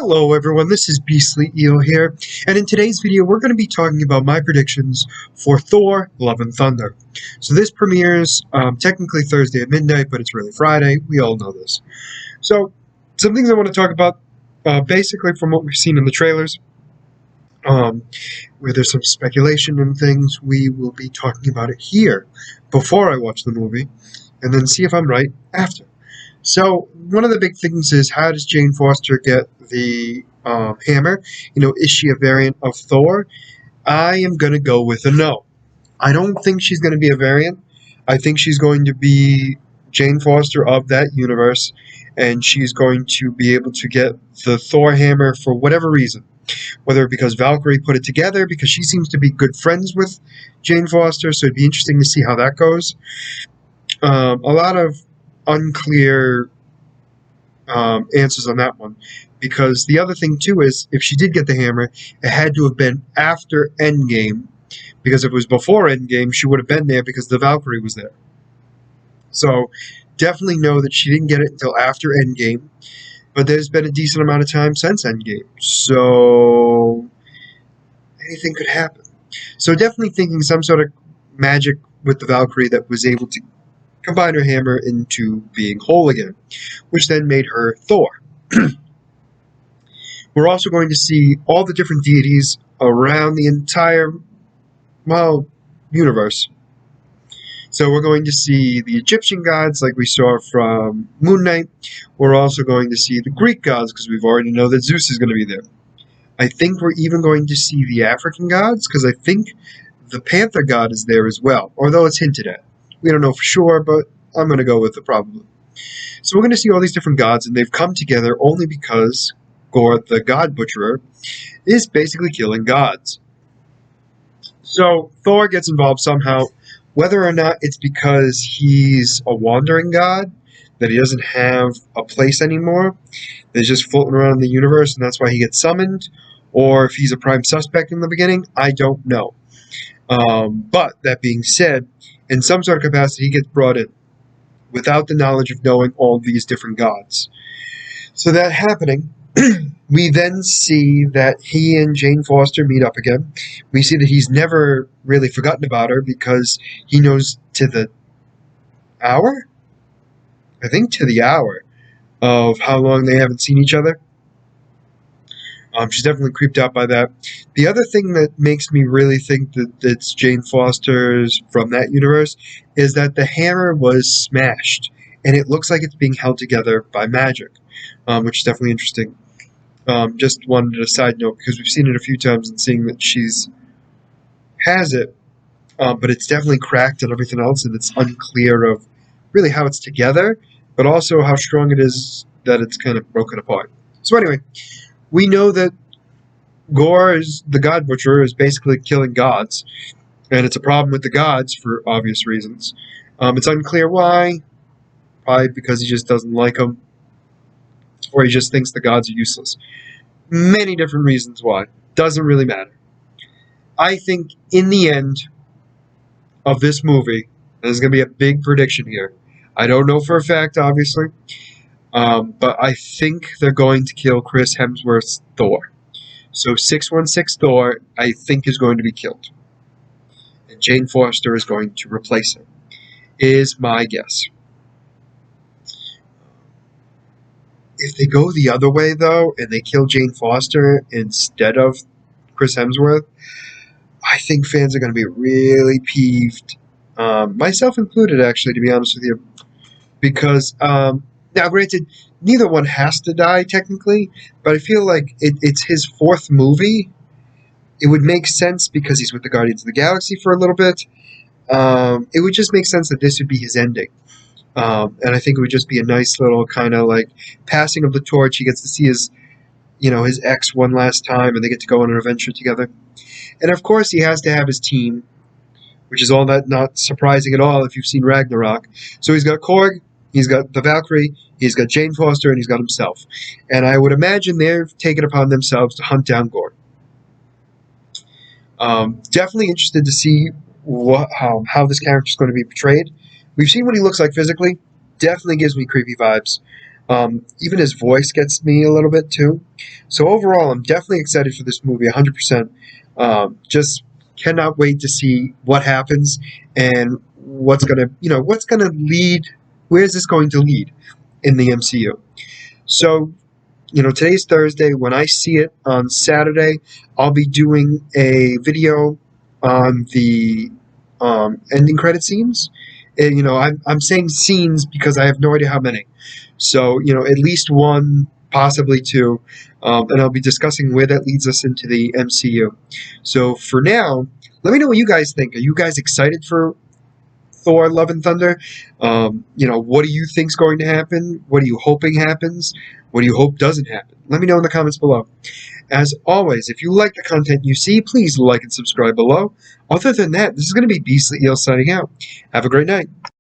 Hello everyone, this is Beastly Eel here, and in today's video we're going to be talking about my predictions for Thor: Love and Thunder. So this premieres technically Thursday at midnight, but it's really Friday. We all know this. So some things I want to talk about, basically from what we've seen in the trailers, where there's some speculation and things. We will be talking about it here before I watch the movie, and then see if I'm right after. So one of the big things is, how does Jane Foster get the hammer? Is she a variant of Thor? I am going to go with a no. I don't think she's going to be a variant. I think she's going to be Jane Foster of that universe, and she's going to be able to get the Thor hammer for whatever reason. Whether because Valkyrie put it together, because she seems to be good friends with Jane Foster, so it'd be interesting to see how that goes. A lot of unclear answers on that one, because the other thing too is, if she did get the hammer, it had to have been after Endgame, because if it was before Endgame, she would have been there because the Valkyrie was there. So definitely know that she didn't get it until after Endgame, but there's been a decent amount of time since Endgame, so anything could happen. So definitely thinking some sort of magic with the Valkyrie that was able to combine her hammer into being whole again, which then made her Thor. We're also going to see all the different deities around the entire, universe. So we're going to see the Egyptian gods like we saw from Moon Knight. We're also going to see the Greek gods, because we've already know that Zeus is going to be there. I think we're even going to see the African gods, because I think the Panther god is there as well, although it's hinted at. We don't know for sure, but I'm going to go with the probably. So we're going to see all these different gods, and they've come together only because Thor, the God Butcherer, is basically killing gods. So Thor gets involved somehow, whether or not it's because he's a wandering god, that he doesn't have a place anymore, that he's just floating around the universe, and that's why he gets summoned, or if he's a prime suspect in the beginning, I don't know. But that being said, in some sort of capacity, he gets brought in without the knowledge of knowing all these different gods. So that happening, we then see that he and Jane Foster meet up again. We see that he's never really forgotten about her, because he knows to the hour? I think to the hour of how long they haven't seen each other. She's definitely creeped out by that. The other thing that makes me really think that it's Jane Foster's from that universe is that the hammer was smashed, and it looks like it's being held together by magic, which is definitely interesting. Just wanted a side note, because we've seen it a few times, and seeing that she's has it, but it's definitely cracked and everything else, and it's unclear of really how it's together, but also how strong it is that it's kind of broken apart. So anyway, we know that Gore, is the God Butcherer, is basically killing gods, and it's a problem with the gods for obvious reasons. It's unclear why. Probably because he just doesn't like them, or he just thinks the gods are useless. Many different reasons why. Doesn't really matter. I think in the end of this movie, there's going to be a big prediction here. I don't know for a fact, obviously, but I think they're going to kill Chris Hemsworth's Thor. So 616 Thor, I think, is going to be killed. And Jane Foster is going to replace him, is my guess. If they go the other way, though, and they kill Jane Foster instead of Chris Hemsworth, I think fans are going to be really peeved. Myself included, actually, to be honest with you. Because, now granted, neither one has to die, technically, but I feel like it's his fourth movie. It would make sense because he's with the Guardians of the Galaxy for a little bit. It would just make sense that this would be his ending. And I think it would just be a nice little kind of like passing of the torch. He gets to see his ex one last time, and they get to go on an adventure together. And of course, he has to have his team, which is all that not surprising at all if you've seen Ragnarok. So he's got Korg, he's got the Valkyrie, he's got Jane Foster, and he's got himself. And I would imagine they've taken upon themselves to hunt down Gore. Definitely interested to see how this character is going to be portrayed. We've seen what he looks like physically. Definitely gives me creepy vibes. Even his voice gets me a little bit too. So overall, I'm definitely excited for this movie, 100%. Just cannot wait to see what happens and what's gonna lead. Where is this going to lead in the MCU? So today's Thursday. When I see it on Saturday, I'll be doing a video on the ending credit scenes. And, I'm saying scenes because I have no idea how many. So, at least one, possibly two. And I'll be discussing where that leads us into the MCU. So, for now, let me know what you guys think. Are you guys excited for Thor: Love and Thunder? What do you think's going to happen? What are you hoping happens? What do you hope doesn't happen? Let me know in the comments below. As always, if you like the content you see, please like and subscribe below. Other than that, this is going to be Beastly Eel signing out. Have a great night.